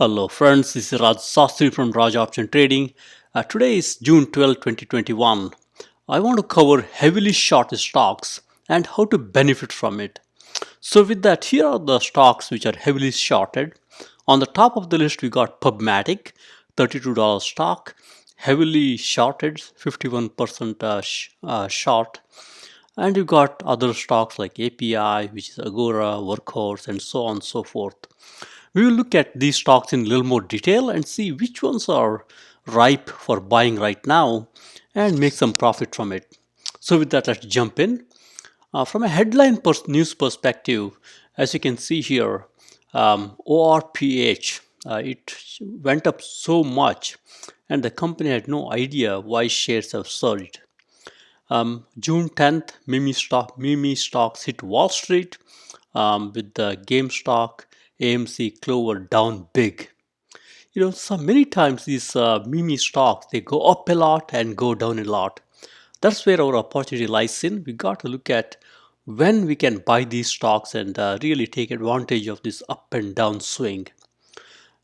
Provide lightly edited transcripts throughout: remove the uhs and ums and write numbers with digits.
Hello friends, this is Raj Sastry from Raj Option Trading. Today is June 12, 2021. I want to cover heavily short stocks and how to benefit from it. So with that, here are the stocks which are heavily shorted. On the top of the list, we got PubMatic, $32 stock, heavily shorted, 51% short. And you got other stocks like API, which is Agora, Workhorse, and so on and so forth. We will look at these stocks in a little more detail and see which ones are ripe for buying right now and make some profit from it. So with that, let's jump in. From a headline news perspective, as you can see here, ORPH, it went up so much and the company had no idea why shares have surged. June 10th, Mimi stocks hit Wall Street with the GameStop, AMC, Clover down big. So many times these Mimi stocks, they go up a lot and go down a lot. That's where our opportunity lies in. We got to look at when we can buy these stocks and really take advantage of this up and down swing.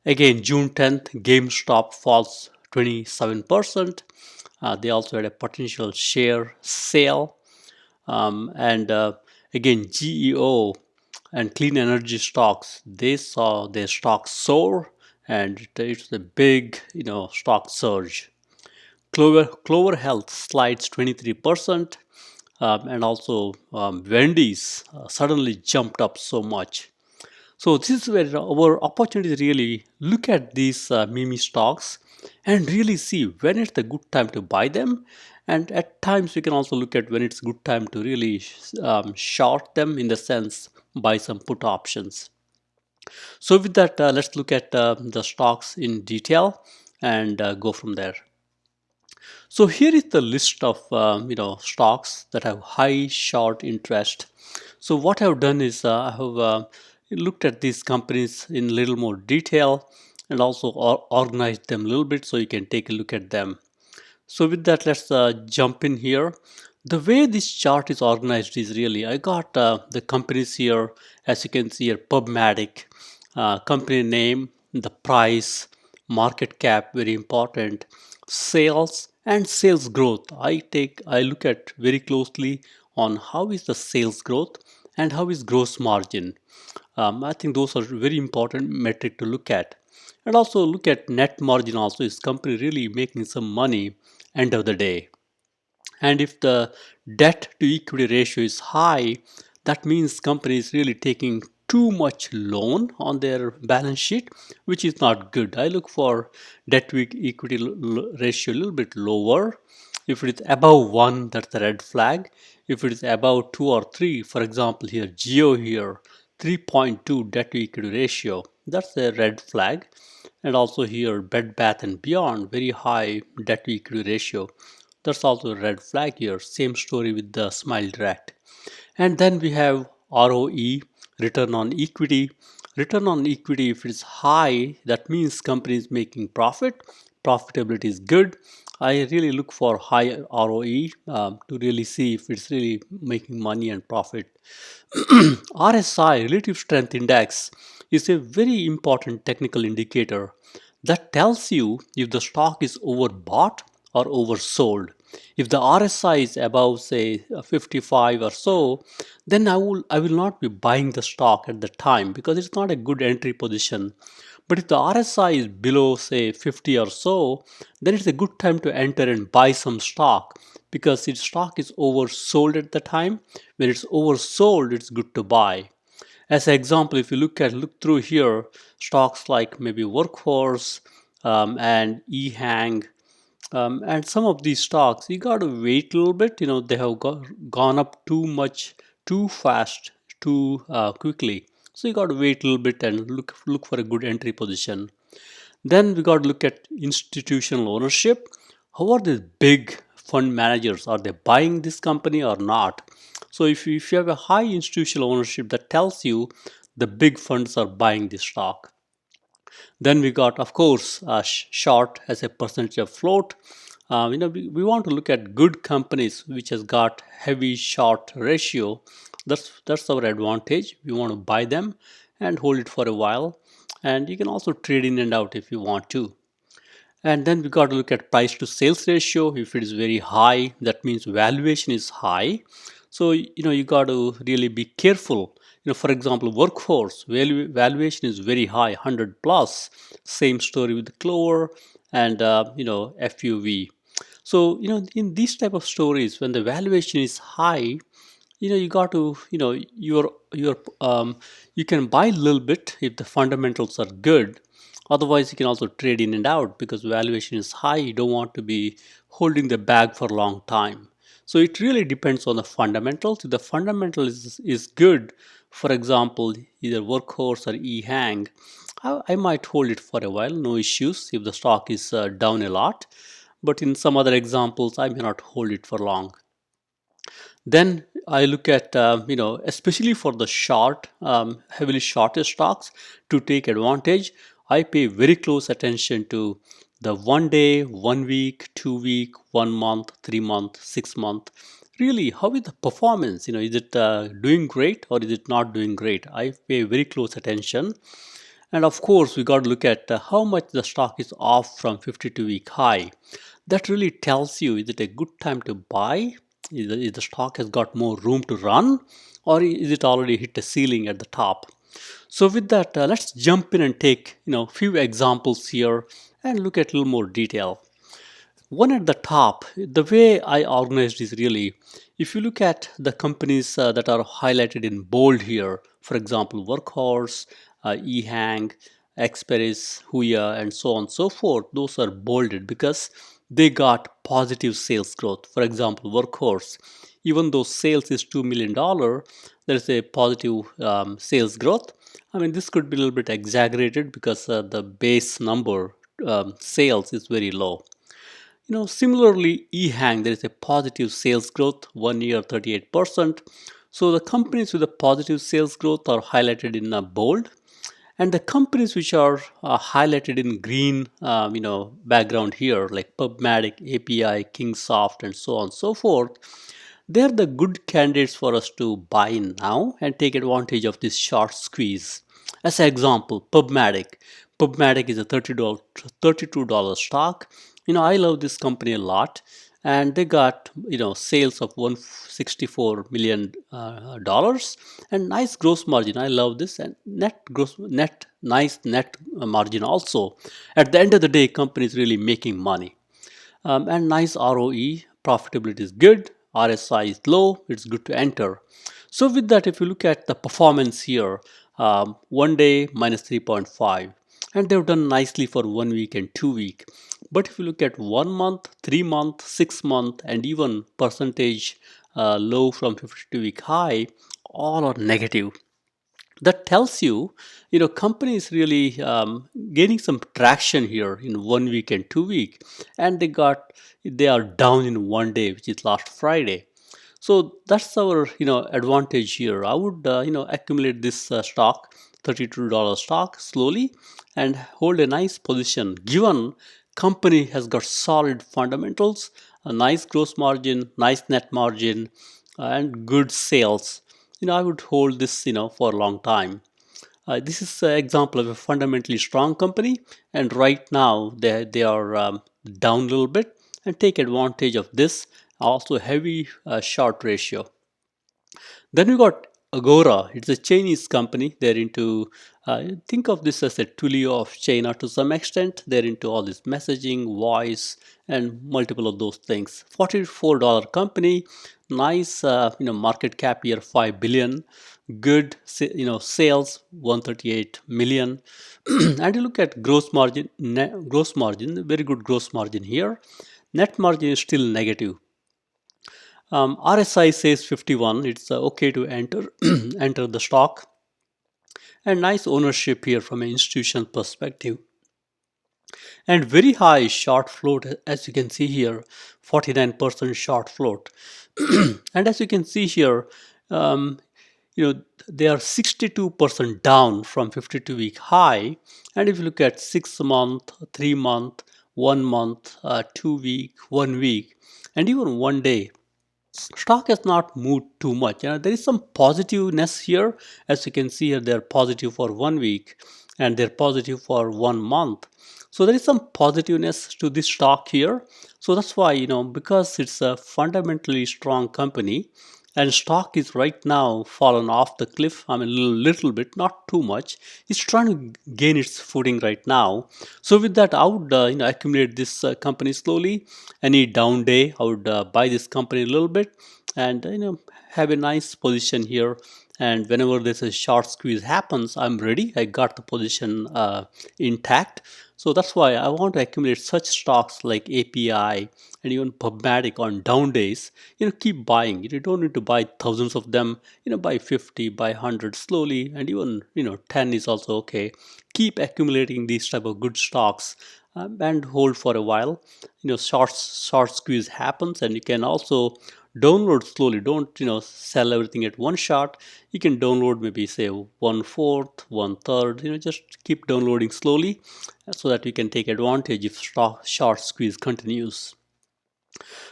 Again, June 10th, GameStop falls 27%. They also had a potential share sale. And again, GEO and clean energy stocks, they saw their stocks soar and it's a big, stock surge. Clover Health slides 23%, and also Wendy's suddenly jumped up so much. So this is where our opportunity really look at these meme stocks and really see when it's a good time to buy them. And at times we can also look at when it's good time to really short them, in the sense buy some put options. So with that, let's look at the stocks in detail and go from there. So here is the list of stocks that have high short interest. So what I've done is I have looked at these companies in a little more detail and also organized them a little bit so you can take a look at them. So with that, let's jump in here. The way this chart is organized is really, I got the companies here, as you can see here, PubMatic, company name, the price, market cap, very important, sales and sales growth. I look at very closely on how is the sales growth and how is gross margin. I think those are very important metric to look at. And also look at net margin also. Is company really making some money end of the day? And if the debt to equity ratio is high, that means company is really taking too much loan on their balance sheet, which is not good. I look for debt to equity ratio a little bit lower. If it is above 1, that's a red flag. If it is above 2 or 3, for example here, Geo here, 3.2 debt to equity ratio, that's a red flag. And also here, Bed Bath and Beyond, very high debt to equity ratio. That's also a red flag here. Same story with the Smile Direct. And then we have ROE, return on equity. Return on equity, if it's high, that means company is making profit. Profitability is good. I really look for high ROE to really see if it's really making money and profit. RSI, Relative Strength Index, is a very important technical indicator that tells you if the stock is overbought or oversold. If the RSI is above, say, 55 or so, then I will not be buying the stock at the time because it's not a good entry position. But if the RSI is below, say, 50 or so, then it's a good time to enter and buy some stock because its stock is oversold at the time. When it's oversold, it's good to buy. As an example, if you look through here, stocks like maybe Workhorse and eHang, and some of these stocks, you got to wait a little bit. They have gone up too much, too fast, too quickly. So you got to wait a little bit and look for a good entry position. Then we got to look at institutional ownership. How are these big fund managers? Are they buying this company or not? So if you have a high institutional ownership, that tells you the big funds are buying this stock. Then we got, of course, short as a percentage of float. We want to look at good companies which has got heavy short ratio. That's our advantage. We want to buy them and hold it for a while. and you can also trade in and out if you want to. And then we got to look at price to sales ratio. If it is very high, that means valuation is high. So you got to really be careful. For example, workforce valuation is very high, 100 plus. Same story with Clover and FUV. So in these type of stories, when the valuation is high, you got to you can buy a little bit if the fundamentals are good. Otherwise, you can also trade in and out because valuation is high. You don't want to be holding the bag for a long time. So it really depends on the fundamentals. If the fundamental is good, for example, either Workhorse or eHang, I might hold it for a while, no issues if the stock is down a lot. But in some other examples, I may not hold it for long. Then I look at, especially for the short, heavily shorted stocks to take advantage, I pay very close attention to the 1 day, 1 week, 2 week, 1 month, 3 month, 6 month. Really, how is the performance? Is it doing great or is it not doing great? I pay very close attention. And of course, we got to look at how much the stock is off from 52-week high. That really tells you, is it a good time to buy? Is the stock has got more room to run, or is it already hit a ceiling at the top? So with that, let's jump in and take few examples here and look at a little more detail. One at the top, the way I organized is really, if you look at the companies that are highlighted in bold here, for example, Workhorse, eHang, XPeris, HUYA, and so on and so forth, those are bolded because they got positive sales growth. For example, Workhorse, even though sales is $2 million, there is a positive sales growth. I mean, this could be a little bit exaggerated because the base number sales is very low. Similarly, eHang, there is a positive sales growth, 1 year 38%. So the companies with a positive sales growth are highlighted in bold, and the companies which are highlighted in green, background here, like PubMatic, API, Kingsoft, and so on and so forth, they're the good candidates for us to buy in now and take advantage of this short squeeze. As an example, PubMatic. PubMatic is a $32 stock. I love this company a lot, and they got sales of $164 million dollars and nice gross margin. I love this, and nice net margin also. At the end of the day, company is really making money, and nice ROE. Profitability is good. RSI is low. It's good to enter. So with that, if you look at the performance here, 1 day minus 3.5, and they've done nicely for 1 week and 2 week. But if you look at 1 month, 3 month, 6 month, and even percentage low from 52-week high, all are negative. That tells you, company is really gaining some traction here in 1 week and 2 week, and they are down in 1 day, which is last Friday. So that's our advantage here. I would accumulate this stock, $32 stock, slowly, and hold a nice position given company has got solid fundamentals, a nice gross margin, nice net margin, and good sales. I would hold this for a long time. This is an example of a fundamentally strong company, and right now they are down a little bit, and take advantage of this. Also heavy short ratio. Then we got Agora. It's a Chinese company. They're into, think of this as a Twilio of China to some extent. They're into all this messaging, voice, and multiple of those things. $44 company, nice, market cap here, 5 billion. Good, sales, 138 million. And you look at gross margin, very good gross margin here. Net margin is still negative. RSI says 51. It's okay to enter enter the stock, and nice ownership here from an institutional perspective, and very high short float, as you can see here, 49% short float. And as you can see here, they are 62% down from 52-week high. And if you look at 6 month, 3 month, 1 month, 2 week, 1 week, and even 1 day, stock has not moved too much. There is some positiveness here. As you can see here, they are positive for 1 week, and they're positive for 1 month. So there is some positiveness to this stock here. So that's why, because it's a fundamentally strong company and stock is right now fallen off the cliff. I mean, little bit, not too much. It's trying to gain its footing right now. So with that, I would accumulate this company slowly. Any down day, I would buy this company a little bit, and have a nice position here. And whenever there's a short squeeze happens, I'm ready. I got the position intact. So that's why I want to accumulate such stocks like API and even PubMatic on down days. Keep buying. You don't need to buy thousands of them. Buy 50, buy 100 slowly, and even 10 is also okay. Keep accumulating these type of good stocks and hold for a while. Short squeeze happens, and you can also download slowly. Don't sell everything at one shot. You can download maybe say 1/4, 1/3. Just keep downloading slowly so that you can take advantage if short squeeze continues.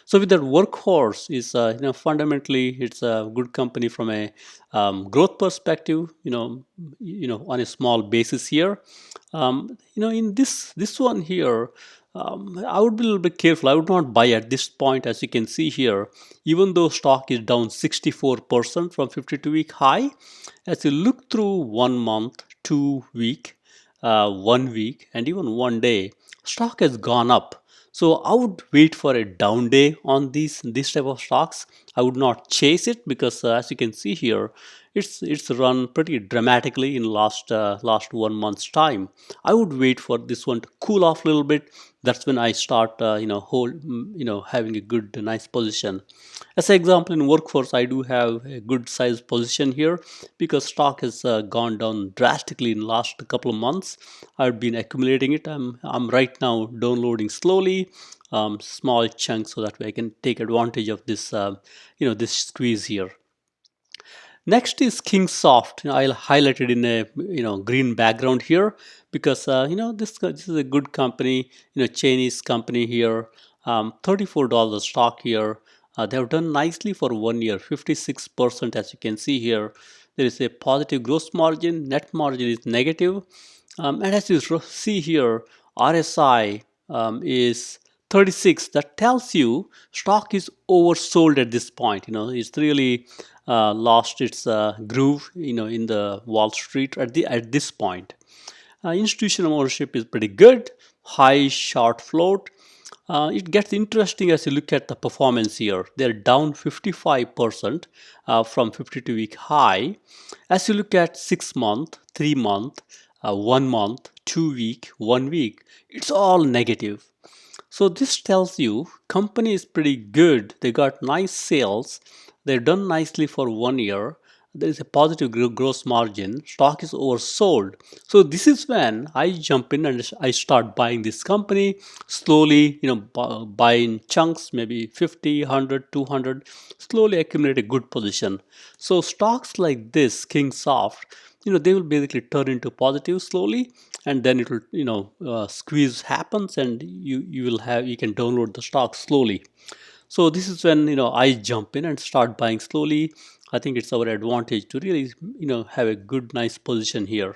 So with that, workhorse is fundamentally it's a good company from a growth perspective. On a small basis here. In this one here, I would be a little bit careful. I would not buy at this point, as you can see here. Even though stock is down 64% from 52-week high, as you look through 1 month, 2 week, 1 week, and even 1 day, stock has gone up. So I would wait for a down day on this type of stocks. I would not chase it because as you can see here, it's run pretty dramatically in last 1 month's time. I would wait for this one to cool off a little bit. That's when I start having a good nice position. As an example, in workforce, I do have a good size position here because stock has gone down drastically in last couple of months. I've been accumulating it. I'm right now downloading slowly, small chunks, so that way I can take advantage of this squeeze here. Next is Kingsoft. I'll highlight it in a green background here because this is a good company, Chinese company here. $34 stock here. They have done nicely for 1 year, 56%, as you can see here. There is a positive gross margin, net margin is negative. And as you see here, RSI is 36. That tells you stock is oversold at this point. It's really lost its groove, in the Wall Street at this point. Institutional ownership is pretty good, high short float. It gets interesting as you look at the performance here. They're down 55% from 52-week high. As you look at 6 month, 3 month, 1 month, 2 week, 1 week, it's all negative. So this tells you company is pretty good. They got nice sales. They've done nicely for 1 year. There is a positive gross margin. Stock is oversold. So this is when I jump in and I start buying this company slowly, buy in chunks, maybe 50, 100, 200, slowly accumulate a good position. So stocks like this, Kingsoft, they will basically turn into positive slowly, and then it will squeeze happens, and you can download the stock slowly. So this is when I jump in and start buying slowly. I think it's our advantage to really have a good nice position here.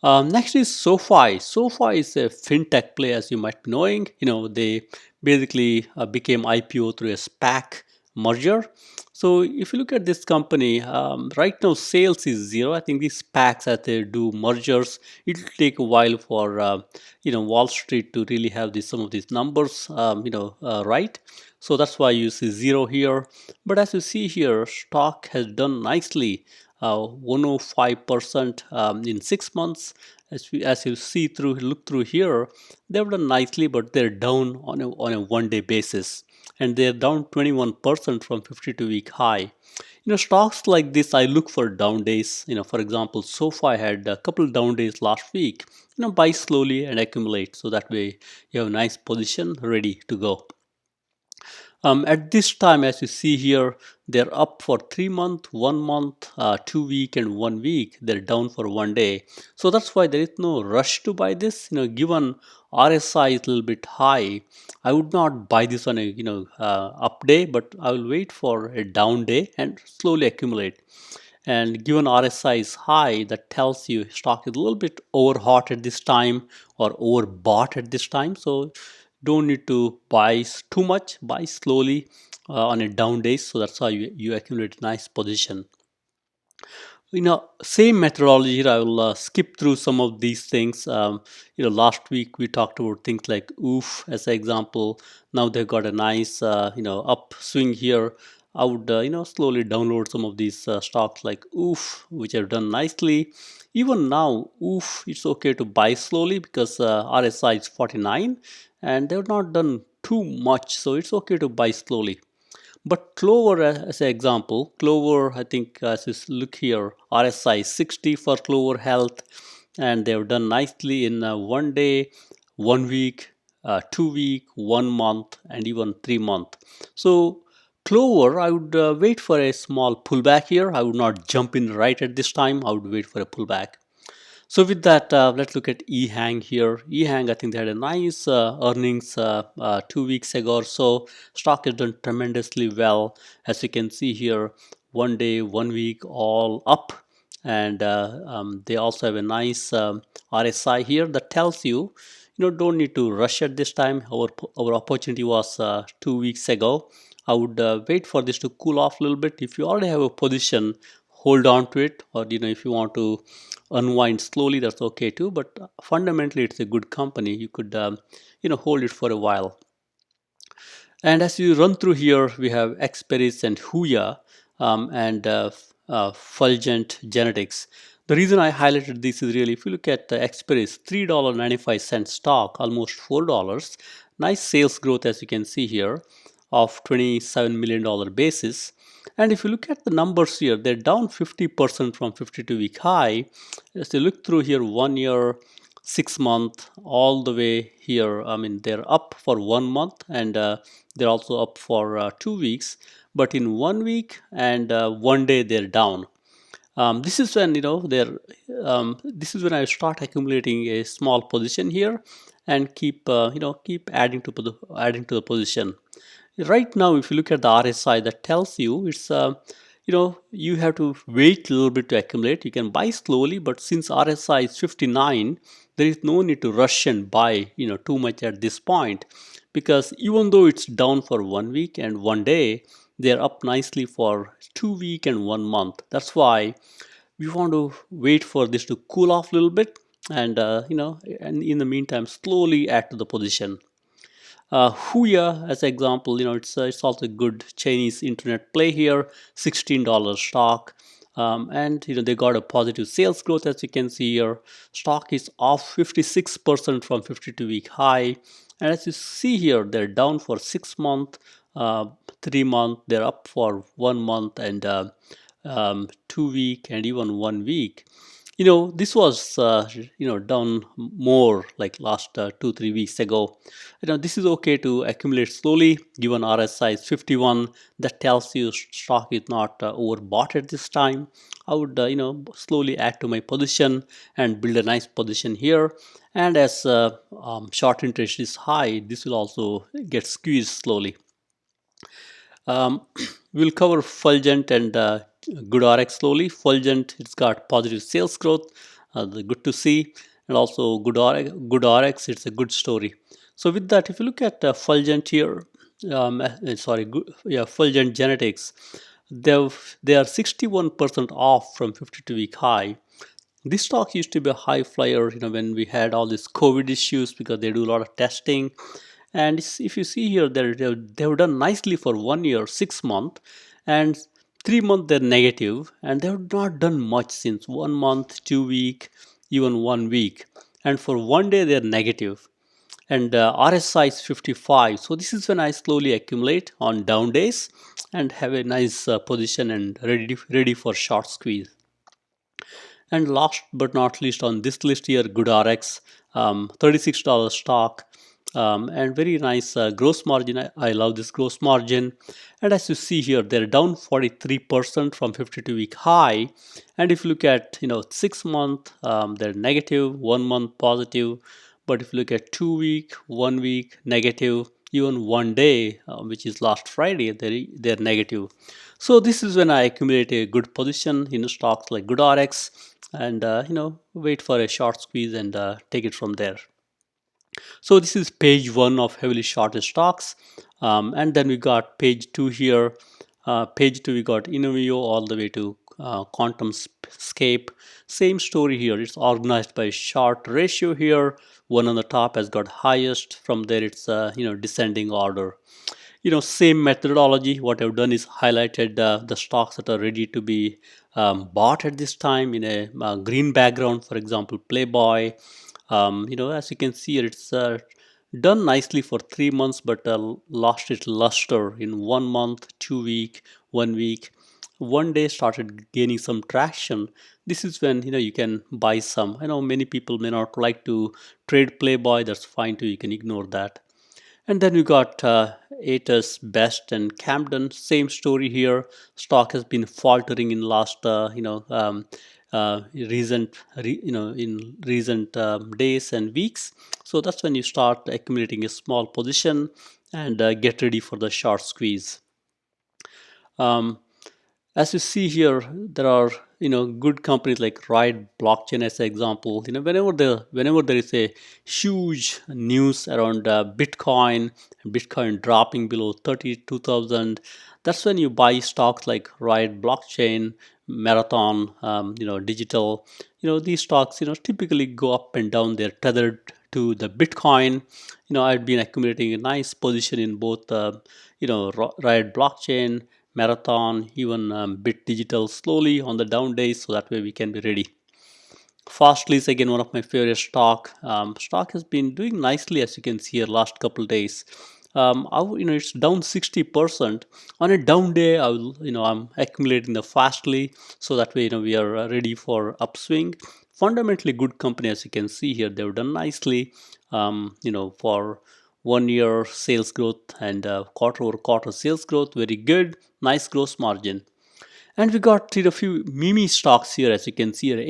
Next is Sofi. Sofi is a fintech play, as you might be knowing. They basically became IPO through a SPAC merger. So if you look at this company, right now sales is zero. I think these SPACs, as they do mergers, it will take a while for Wall Street to really have some of these numbers right. So that's why you see zero here. But as you see here, stock has done nicely. 105% in 6 months. As you see look through here, they've done nicely, but they're down on a 1 day basis, and they're down 21% from 52-week high. Stocks like this, I look for down days. For example, SoFi had a couple down days last week. Buy slowly and accumulate, so that way you have a nice position ready to go. At this time, as you see here, they're up for 3 month, 1 month, 2 week, and 1 week. They're down for 1 day. So that's why there is no rush to buy this. Given RSI is a little bit high, I would not buy this on a up day, but I will wait for a down day and slowly accumulate. and given RSI is high, that tells you stock is a little bit over hot at this time or overbought at this time. So don't need to buy too much, buy slowly on a down day. So that's how you accumulate a nice position. Same methodology here. I will skip through some of these things. Last week we talked about things like OOF as an example. Now they've got a nice upswing here. I would slowly download some of these stocks like OOF, which have done nicely. Even now, OOF, it's okay to buy slowly because RSI is 49 and they've not done too much, so it's okay to buy slowly. But Clover, as an example, Clover, I think, as you look here, RSI 60 for Clover Health, and they've done nicely in 1 day, 1 week, 2 week, 1 month, and even 3 month. So Clover, I would wait for a small pullback here. I would not jump in right at this time. I would wait for a pullback. So with that, let's look at eHang here. eHang, I think they had a nice earnings 2 weeks ago or so. Stock has done tremendously well. As you can see here, 1 day, 1 week, all up. And they also have a nice RSI here that tells you, don't need to rush at this time. Our opportunity was 2 weeks ago. I would wait for this to cool off a little bit. If you already have a position, hold on to it, or if you want to unwind slowly, that's okay too. But fundamentally, it's a good company. You could hold it for a while. And as you run through here, we have XERS and HUYA and Fulgent Genetics. The reason I highlighted this is really, if you look at XERS, $3.95 stock, almost $4. Nice sales growth, as you can see here, of $27 million basis. And if you look at the numbers here, they're down 50% from 52-week high. As you look through here, 1 year, 6 month, all the way here, I mean, they're up for 1 month and they're also up for 2 weeks. But in 1 week and 1 day, they're down. This is when this is when I start accumulating a small position here and keep adding to the position. Right now, if you look at the RSI, that tells you it's you have to wait a little bit to accumulate. You can buy slowly, but since RSI is 59, there is no need to rush and buy too much at this point, because even though it's down for 1 week and 1 day, they're up nicely for 2 weeks and 1 month. That's why we want to wait for this to cool off a little bit, and and in the meantime, slowly add to the position. HUYA, as an example, it's also a good Chinese internet play here, $16 stock. And they got a positive sales growth, as you can see here. Stock is off 56% from 52-week high. And as you see here, they're down for 6 months, 3 months, they're up for 1 month and 2 week and even 1 week. This was done more like last 2-3 weeks ago. This is okay to accumulate slowly. Given RSI is 51, that tells you stock is not overbought at this time. I would slowly add to my position and build a nice position here. And as short interest is high, this will also get squeezed slowly. We'll cover Fulgent and GoodRx slowly. Fulgent, it's got positive sales growth, good to see, and also GoodRx, it's a good story. So with that, if you look at Fulgent here, Fulgent Genetics, they are 61% off from 52-week high. This stock used to be a high flyer, when we had all these COVID issues, because they do a lot of testing. And if you see here, they've done nicely for 1 year, 6 months, and 3 months they're negative, and they have not done much since 1 month, 2 week, even 1 week. And for 1 day they're negative. And RSI is 55. So this is when I slowly accumulate on down days and have a nice position and ready for short squeeze. And last but not least on this list here, GoodRx, $36 stock, and very nice gross margin. I love this gross margin. And as you see here, they're down 43% from 52-week high. And if you look at 6 month, they're negative, 1 month positive. But if you look at 2 week, 1 week negative, even one day, which is last Friday, they're negative. So this is when I accumulate a good position in stocks like GoodRx, and wait for a short squeeze and take it from there. So this is page one of heavily shorted stocks, and then we got page two here. Page two, we got Innovio all the way to QuantumScape. Same story here. It's organized by short ratio here. One on the top has got highest. From there, it's descending order. Same methodology. What I've done is highlighted the stocks that are ready to be bought at this time in a green background. For example, Playboy. As you can see here, it's done nicely for 3 months, but lost its luster in 1 month, 2 week, 1 week. One day started gaining some traction. This is when you can buy some. I know many people may not like to trade Playboy. That's fine too. You can ignore that. And then we got ATUS, Best, and Camden. Same story here. Stock has been faltering in last, in recent days and weeks. So that's when you start accumulating a small position and get ready for the short squeeze. As you see here, there are good companies like Ride Blockchain as an example. Whenever there is a huge news around Bitcoin dropping below 32,000, that's when you buy stocks like Ride Blockchain, Marathon, Digital. These stocks typically go up and down. They're tethered to the Bitcoin. I've been accumulating a nice position in both Ride Blockchain, Marathon, even Bit Digital slowly on the down days, so that way we can be ready. Fastly is again one of my favorite stock. Stock has been doing nicely, as you can see here last couple of days. It's down 60%. On a down day, I'm accumulating the Fastly, so that way we are ready for upswing. Fundamentally good company, as you can see here. They've done nicely, for 1 year sales growth and quarter over quarter sales growth, very good, nice gross margin. And we got a few meme stocks here, as you can see here.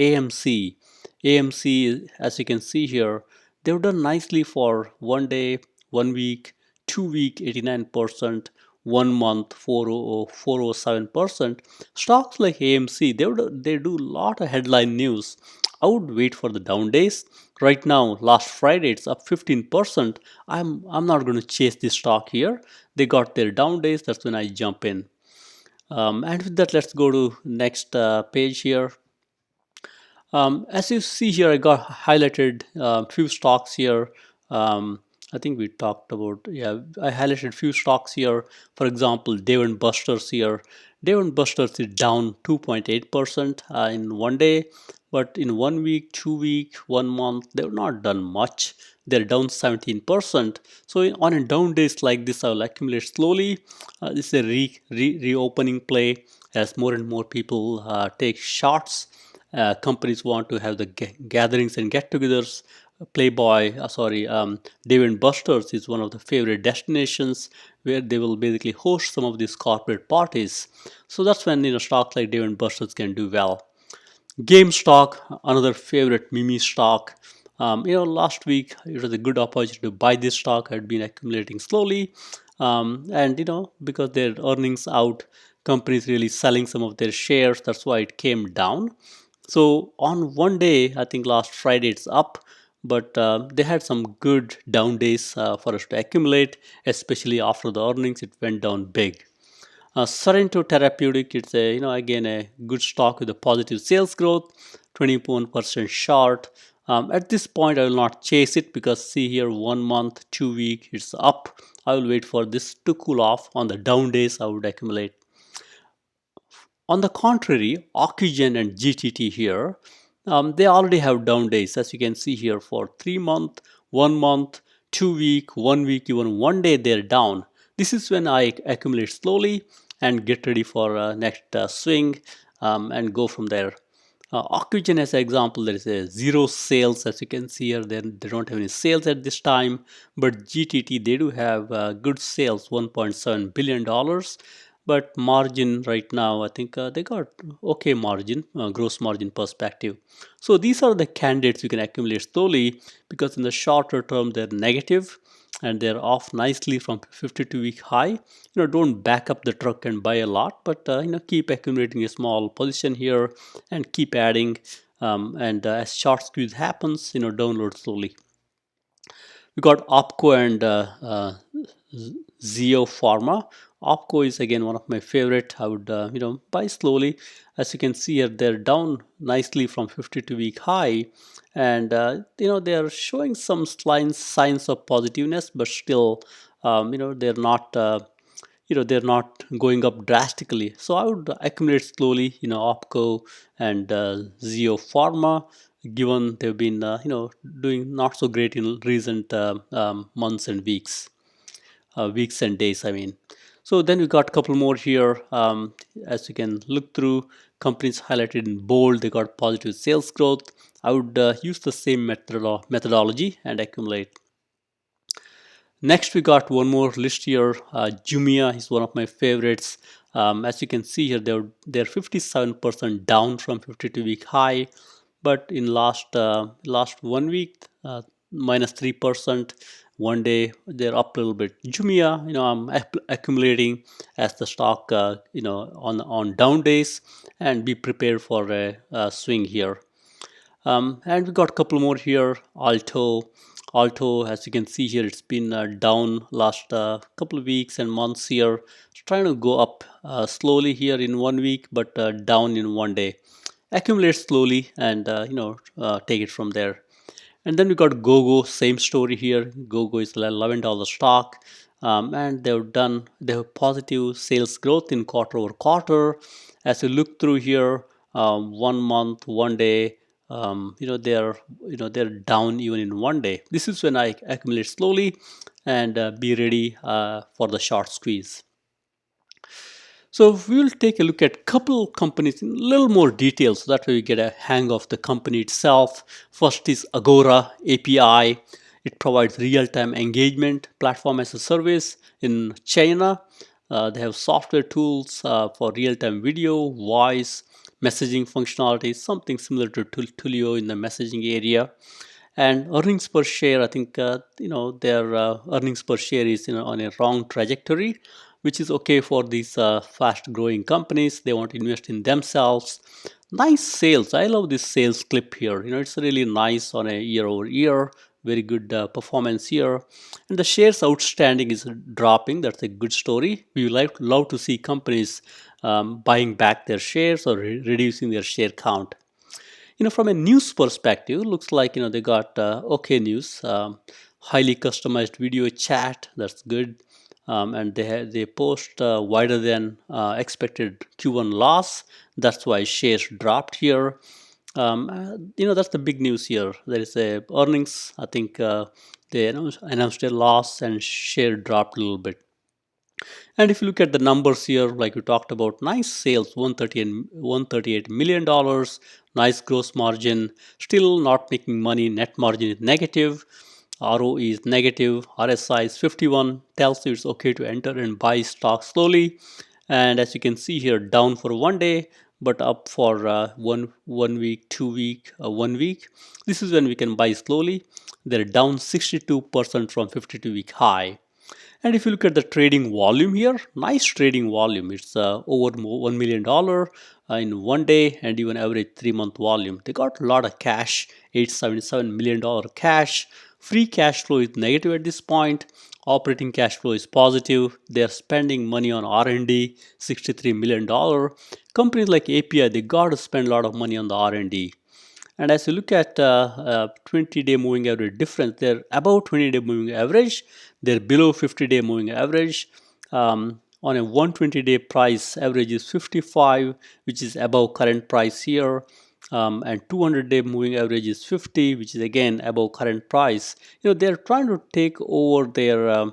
AMC, as you can see here, they've done nicely for 1 day, 1 week, 2 week, 89%, 1 month, 407%. Stocks like AMC, they do a lot of headline news. I would wait for the down days. Right now, last Friday, it's up 15%. I'm not going to chase this stock here. They got their down days. That's when I jump in. And with that, let's go to next page here. As you see here, I got highlighted few stocks here. I think we talked about, I highlighted few stocks here. For example, Dave & Buster's here. Dave & Buster's is down 2.8% in 1 day, but in 1 week, 2 week, 1 month, they've not done much. They're down 17%. So on a down days like this, I will accumulate slowly. This is a reopening play as more and more people take shots. Companies want to have the gatherings and get-togethers. Dave & Buster's is one of the favorite destinations where they will basically host some of these corporate parties. So that's when stocks like Dave & Buster's can do well. GameStop, another favorite meme stock. Last week it was a good opportunity to buy this stock. I had been accumulating slowly, and because their earnings out, companies really selling some of their shares. That's why it came down. So on 1 day, I think last Friday it's up, but they had some good down days for us to accumulate, especially after the earnings. It went down big. Sorrento Therapeutic, it's again a good stock with a positive sales growth, 21% short. At this point, I will not chase it because see here 1 month, 2 week, it's up. I will wait for this to cool off. On the down days, I would accumulate. On the contrary, Ocugen and GTT here, they already have down days, as you can see here, for 3 month, 1 month, 2 week, 1 week, even 1 day they're down. This is when I accumulate slowly and get ready for next swing and go from there. Ocugen as an example, there is a zero sales, as you can see here. They don't have any sales at this time, but GTT, they do have good sales, $1.7 billion. but margin right now, I think they got okay margin, gross margin perspective. So these are the candidates you can accumulate slowly, because in the shorter term they're negative and they're off nicely from 52-week high. Don't back up the truck and buy a lot, but keep accumulating a small position here and keep adding. And as short squeeze happens, download slowly. We got Opco and ZIOPHARM. Opco is again one of my favorite. I would buy slowly. As you can see here, they're down nicely from 52-week high, and they are showing some signs of positiveness, but still, they're not. They're not going up drastically. So I would accumulate slowly, Opco and ZIOPHARM, given they've been doing not so great in recent months and weeks and days, I mean. So then we got a couple more here. As you can look through, companies highlighted in bold, they got positive sales growth. I would use the same methodology and accumulate. Next, we got one more list here. Jumia is one of my favorites. As you can see here, they're 57% down from 52-week high, but in last 1 week, minus 3%. One day they're up a little bit. Jumia, I'm accumulating as the stock, on down days, and be prepared for a swing here. And we got a couple more here. Alto, as you can see here, it's been down last couple of weeks and months here. It's trying to go up slowly here in 1 week, but down in 1 day. Accumulate slowly and take it from there. And then we got GoGo, same story here. GoGo is $11 stock, and they have positive sales growth in quarter over quarter. As you look through here, 1 month, 1 day, they're down even in 1 day. This is when I accumulate slowly and be ready for the short squeeze. So we will take a look at a couple companies in a little more detail, so that way we get a hang of the company itself. First is Agora API. It provides real-time engagement platform as a service in China. They have software tools for real-time video, voice, messaging functionality, something similar to Twilio in the messaging area. And earnings per share, I think their earnings per share is on a wrong trajectory, which is okay for these fast growing companies. They want to invest in themselves. Nice sales. I love this sales clip here. It's really nice on a year over year. Very good performance here. And the shares outstanding is dropping. That's a good story. We love to see companies buying back their shares or reducing their share count. From a news perspective, looks like they got okay news. Highly customized video chat, that's good. And they post wider than expected Q1 loss. That's why shares dropped here. That's the big news here. There is a earnings. I think they announced a loss and share dropped a little bit. And if you look at the numbers here, like we talked about, nice sales, $138 million, nice gross margin, still not making money, net margin is negative, ROE is negative, RSI is 51, tells you it's okay to enter and buy stock slowly. And as you can see here, down for 1 day, but up for one week, 2 week, 1 week. This is when we can buy slowly. They're down 62% from 52-week high. And if you look at the trading volume here, nice trading volume. It's over $1 million in 1 day, and even average 3-month volume. They got a lot of cash, $877 million cash. Free cash flow is negative at this point. Operating cash flow is positive. They're spending money on R&D, $63 million. Companies like API, they got to spend a lot of money on the R&D. And as you look at 20-day moving average difference, they're above 20-day moving average. They're below 50-day moving average. On a 120-day price, average is 55, which is above current price here. And 200-day moving average is 50, which is again above current price. They're trying to take over their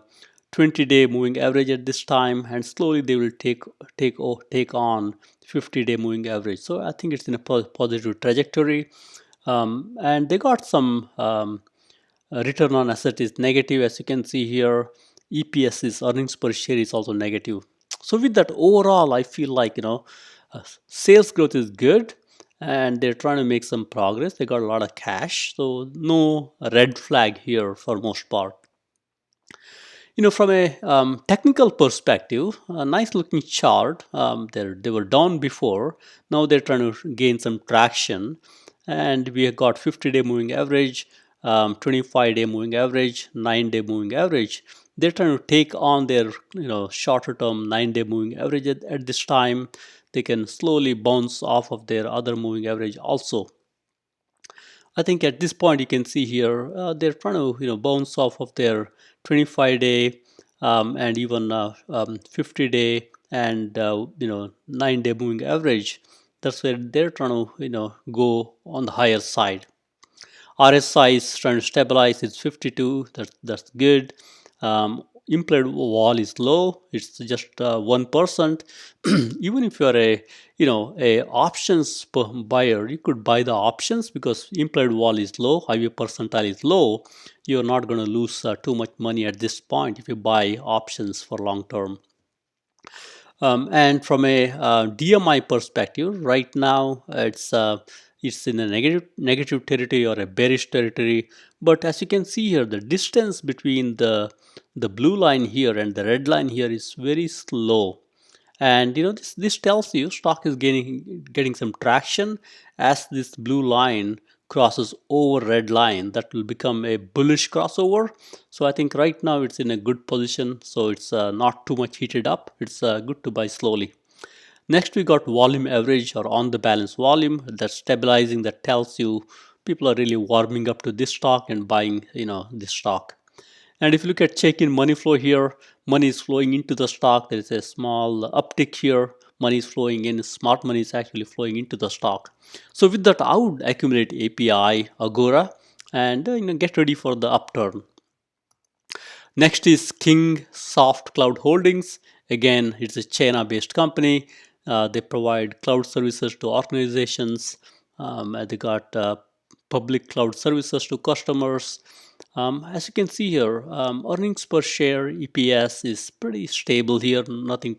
20-day moving average at this time, and slowly they will take on 50-day moving average. So I think it's in a positive trajectory. And they got some return on asset is negative, as you can see here. EPS is earnings per share is also negative. So with that, overall, I feel like sales growth is good, and they're trying to make some progress. They got a lot of cash, so no red flag here for most part. From a technical perspective, a nice looking chart. They were down before. Now they're trying to gain some traction, and we have got 50-day moving average, 25-day moving average, 9-day moving average. They're trying to take on their shorter term 9-day moving average at this time. They can slowly bounce off of their other moving average also. I think at this point you can see here they're trying to bounce off of their 25-day and even 50-day and 9-day moving average. That's where they're trying to go on the higher side. RSI is trying to stabilize. It's 52. That's good. Implied wall is low. It's just 1%. Even if you are a options buyer, you could buy the options because implied wall is low, HUYA percentile is low. You're not going to lose too much money at this point if you buy options for long term. And from a DMI perspective, right now it's in a negative territory or a bearish territory. But as you can see here, the distance between the blue line here and the red line here is very slow. And this tells you stock is getting some traction as this blue line crosses over red line. That will become a bullish crossover. So I think right now it's in a good position. So it's not too much heated up. It's good to buy slowly. Next, we got volume average or on the balance volume. That's stabilizing. That tells you people are really warming up to this stock and buying this stock. And if you look at check-in money flow here, money is flowing into the stock. There is a small uptick here. Money is flowing in. Smart money is actually flowing into the stock. So with that, I would accumulate API, Agora, and get ready for the upturn. Next is Kingsoft Cloud Holdings. Again, it's a China-based company. They provide cloud services to organizations. They got public cloud services to customers. As you can see here, earnings per share (EPS) is pretty stable here. Nothing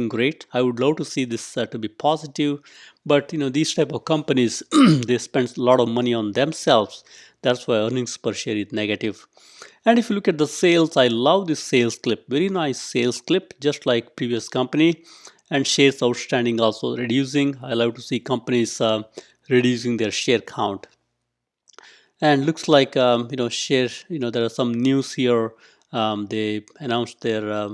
great. I would love to see this to be positive, but these type of companies they spend a lot of money on themselves. That's why earnings per share is negative. And if you look at the sales, I love this sales clip. Very nice sales clip, just like previous company. And shares outstanding also reducing. I love to see companies reducing their share count. And looks like share there are some news here. They announced their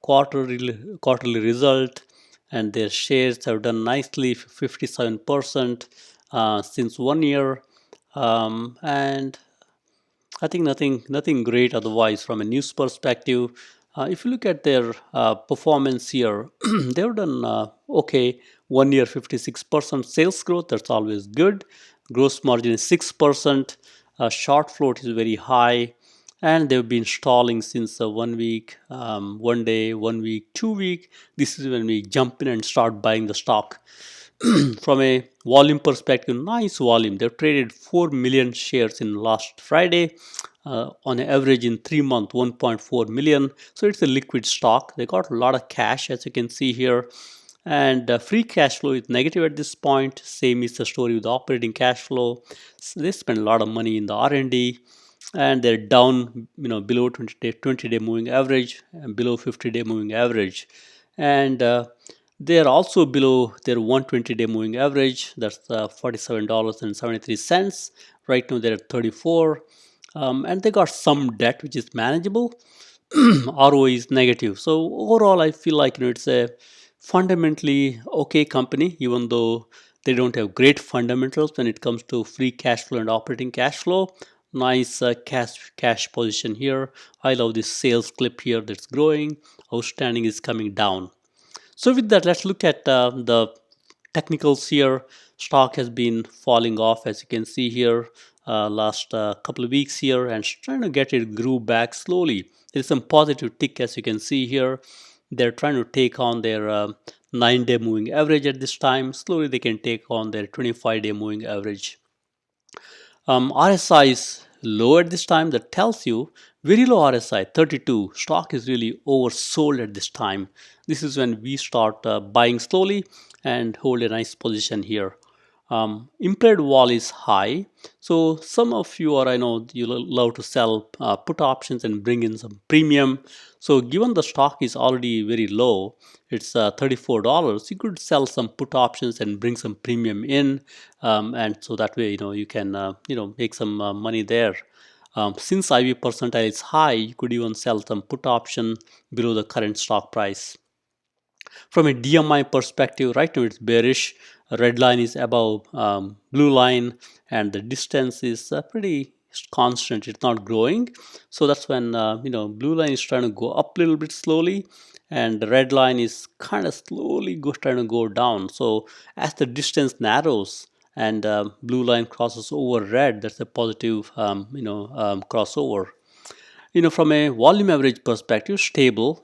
quarterly result, and their shares have done nicely, 57% since 1 year. And I think nothing great otherwise from a news perspective. If you look at their performance here, they've done okay. 1 year 56% sales growth. That's always good. Gross margin is 6%. Short float is very high, and they've been stalling since 1 week, 1 day, 1 week, 2 week. This is when we jump in and start buying the stock. From a volume perspective, nice volume. They've traded 4 million shares in last Friday. On average in 3 months, 1.4 million. So it's a liquid stock. They got a lot of cash, as you can see here. And free cash flow is negative at this point. Same is the story with operating cash flow. So they spend a lot of money in the R&D, and they're down below 20-day moving average and below 50-day moving average. And they are also below their 120-day moving average. That's $47.73. Right now they're at 34. And they got some debt which is manageable. ROE is negative. So overall, I feel like it's a fundamentally okay company, even though they don't have great fundamentals when it comes to free cash flow and operating cash flow. Nice cash position here. I love this sales clip here that's growing. Outstanding is coming down. So with that, let's look at the technicals here. Stock has been falling off, as you can see here, last couple of weeks here, and trying to get it grew back slowly. There's some positive tick, as you can see here. They're trying to take on their 9-day moving average at this time. Slowly they can take on their 25-day moving average. RSI is low at this time. That tells you very low RSI 32. Stock is really oversold at this time. This is when we start buying slowly and hold a nice position here. Implied wall is high, so some of you, or I know you love to sell put options and bring in some premium. So given the stock is already very low, it's $34, you could sell some put options and bring some premium in, and so that way you can make some money there. Since IV percentile is high, you could even sell some put option below the current stock price. From a DMI perspective, right now it's bearish. Red line is above blue line, and the distance is pretty constant. It's not growing, so that's when blue line is trying to go up a little bit slowly, and the red line is kind of slowly trying to go down. So as the distance narrows and blue line crosses over red, that's a positive crossover. From a volume average perspective, stable,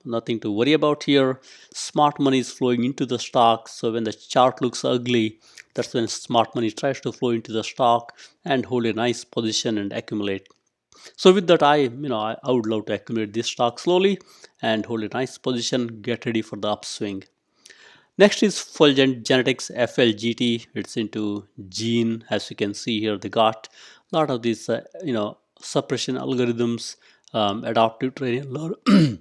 nothing to worry about here. Smart money is flowing into the stock, so when the chart looks ugly, that's when smart money tries to flow into the stock and hold a nice position and accumulate. So with that, I would love to accumulate this stock slowly and hold a nice position, get ready for the upswing. Next is Fulgent Genetics FLGT. It's into gene. As you can see here, they got a lot of these suppression algorithms, adaptive training,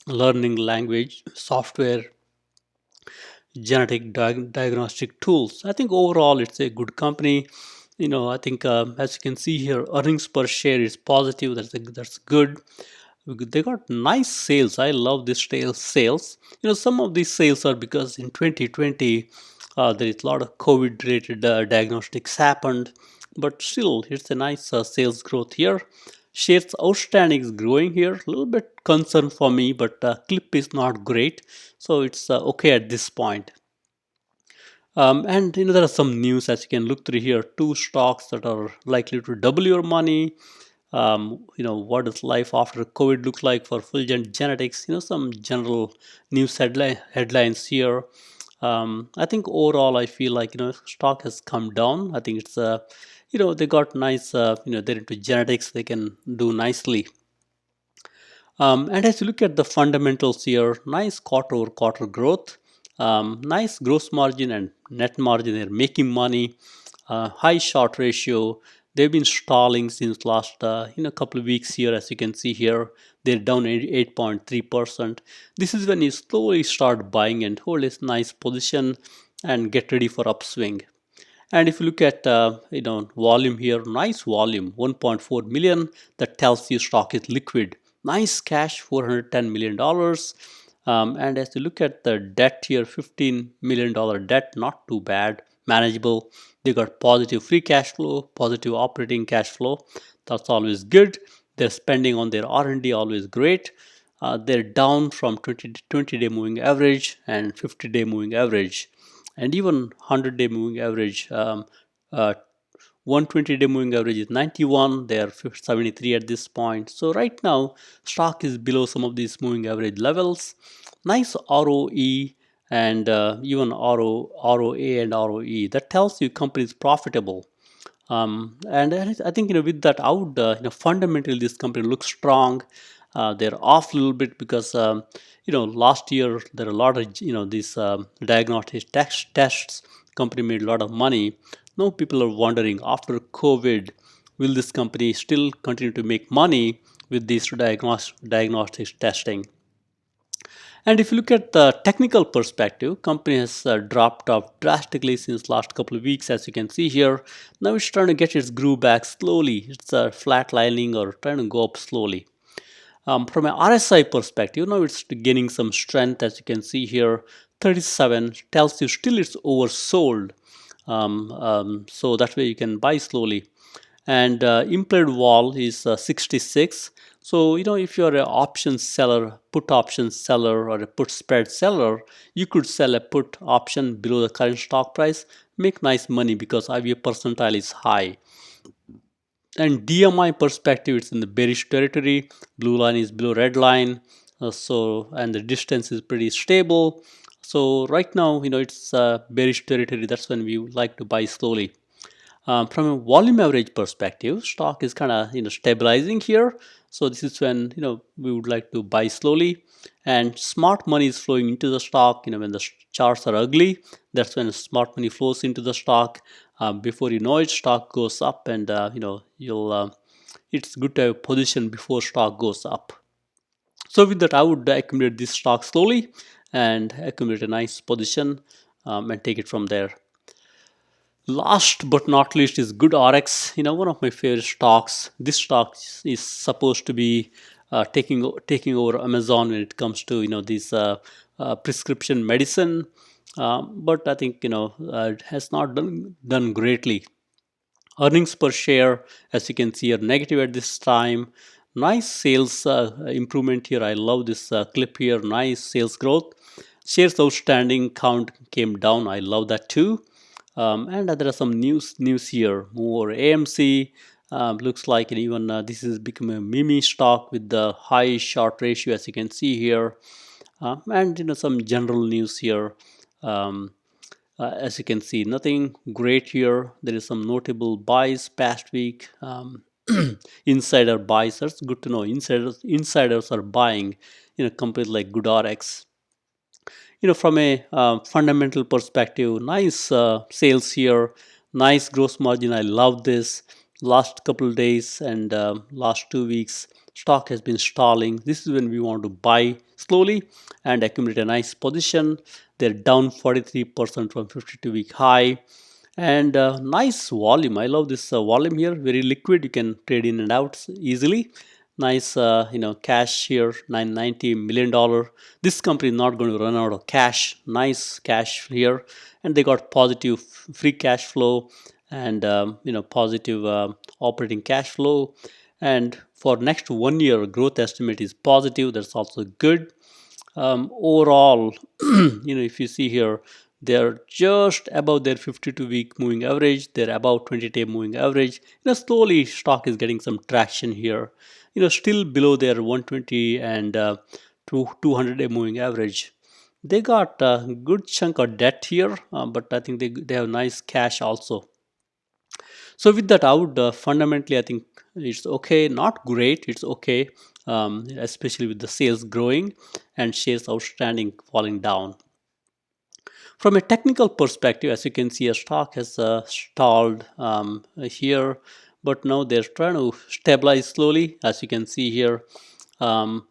learning language, software, genetic diagnostic tools. I think overall it's a good company. I think as you can see here, earnings per share is positive. That's good. They got nice sales. I love this sales. Some of these sales are because in 2020 there is a lot of COVID-related diagnostics happened, but still it's a nice sales growth here. Shares outstanding is growing here. A little bit concern for me, but clip is not great, so it's okay at this point. And there are some news as you can look through here. 2 stocks that are likely to double your money. What does life after COVID look like for Fulgent Genetics? Some general news headlines here. I think overall, I feel like stock has come down. I think it's they got nice. They're into genetics. They can do nicely. And as you look at the fundamentals here, nice quarter-over-quarter growth, nice gross margin and net margin. They're making money, high short ratio. They've been stalling since last couple of weeks here. As you can see here, they're down 8.3%. This is when you slowly start buying and hold a nice position and get ready for upswing. And if you look at volume here, nice volume, 1.4 million. That tells you stock is liquid. Nice cash, $410 million. And as you look at the debt here, $15 million debt, not too bad, manageable. They got positive free cash flow, positive operating cash flow. That's always good. Their spending on their R&D always great. They're down from 20-day moving average and 50-day moving average, and even 100-day moving average. 120-day moving average is 91. They are 73 at this point. So right now, stock is below some of these moving average levels. Nice ROE and even ROA and ROE. That tells you company is profitable. And I think with that, I would fundamentally this company looks strong. They're off a little bit because last year there are a lot of these diagnostic tests. Company made a lot of money. Now people are wondering after COVID, will this company still continue to make money with these diagnostic testing? And if you look at the technical perspective, company has dropped off drastically since last couple of weeks, as you can see here. Now it's trying to get its groove back slowly. It's flatlining or trying to go up slowly. From an RSI perspective, now it's gaining some strength, as you can see here. 37 tells you still it's oversold. So that way you can buy slowly. And implied wall is 66. So if you're an option seller, put option seller, or a put spread seller, you could sell a put option below the current stock price, make nice money because IV percentile is high. And DMI perspective, it's in the bearish territory. Blue line is below red line. And the distance is pretty stable. So right now, it's bearish territory. That's when we like to buy slowly. From a volume average perspective, stock is kind of stabilizing here. So this is when we would like to buy slowly, and smart money is flowing into the stock. When the charts are ugly, that's when smart money flows into the stock. Before you know it, stock goes up, and you'll it's good to have a position before stock goes up. So with that, I would accumulate this stock slowly and accumulate a nice position and take it from there. Last but not least is GoodRx. One of my favorite stocks. This stock is supposed to be taking over Amazon when it comes to this prescription medicine, but I think it has not done greatly. Earnings per share, as you can see, are negative at this time. Nice sales improvement here. I love this clip here. Nice sales growth. Shares outstanding count came down. I love that too. And there are some news here. More AMC looks like even this is becoming a meme stock with the high short ratio, as you can see here. And some general news here. As you can see, nothing great here. There is some notable buys past week. Insider buys. That's good to know. Insiders are buying companies like GoodRx. From a fundamental perspective, nice sales here, nice gross margin. I love this. Last couple of days and last 2 weeks, stock has been stalling. This is when we want to buy slowly and accumulate a nice position. They're down 43% from 52-week high, and nice volume. I love this volume here. Very liquid. You can trade in and out easily. Nice cash here, $990 million. This company is not going to run out of cash. Nice cash here, and they got positive free cash flow and positive operating cash flow. And for next 1 year, growth estimate is positive. That's also good. Overall, if you see here, they're just above their 52-week moving average. They're above 20-day moving average. Slowly stock is getting some traction here. Still below their 120 and 200-day moving average. They got a good chunk of debt here, but I think they have nice cash also. So with that, I would fundamentally, I think it's okay, not great, it's okay, especially with the sales growing and shares outstanding falling down. From a technical perspective, as you can see, a stock has stalled here, but now they're trying to stabilize slowly, as you can see here. IV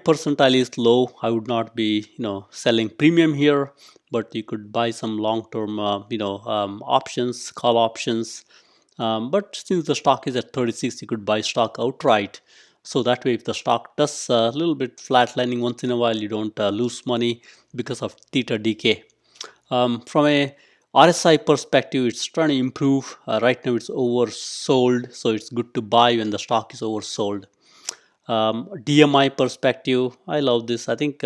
percentile is low. I would not be selling premium here, but you could buy some long-term options, call options. But since the stock is at 36, you could buy stock outright. So that way, if the stock does a little bit flatlining once in a while, you don't lose money because of theta decay. From a RSI perspective, it's trying to improve. Right now, it's oversold, so it's good to buy when the stock is oversold. DMI perspective, I love this. I think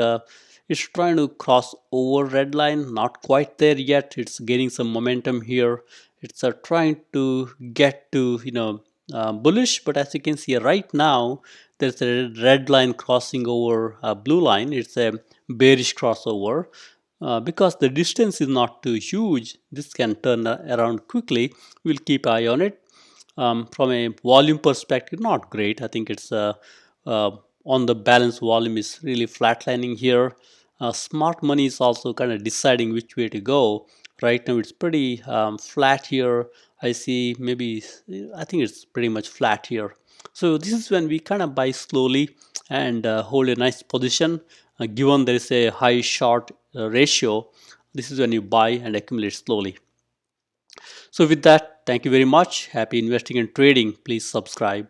it's trying to cross over red line, not quite there yet. It's gaining some momentum here. It's trying to get to bullish, but as you can see right now, there's a red line crossing over a blue line. It's a bearish crossover. Because the distance is not too huge, this can turn around quickly. We'll keep eye on it. From a volume perspective, not great. I think it's on the balance, volume is really flatlining here. Smart money is also kind of deciding which way to go. Right now, it's pretty flat here. I see I think it's pretty much flat here. So this is when we kind of buy slowly and hold a nice position. Given there is a high short ratio, this is when you buy and accumulate slowly. So with that, thank you very much. Happy investing and trading. Please subscribe.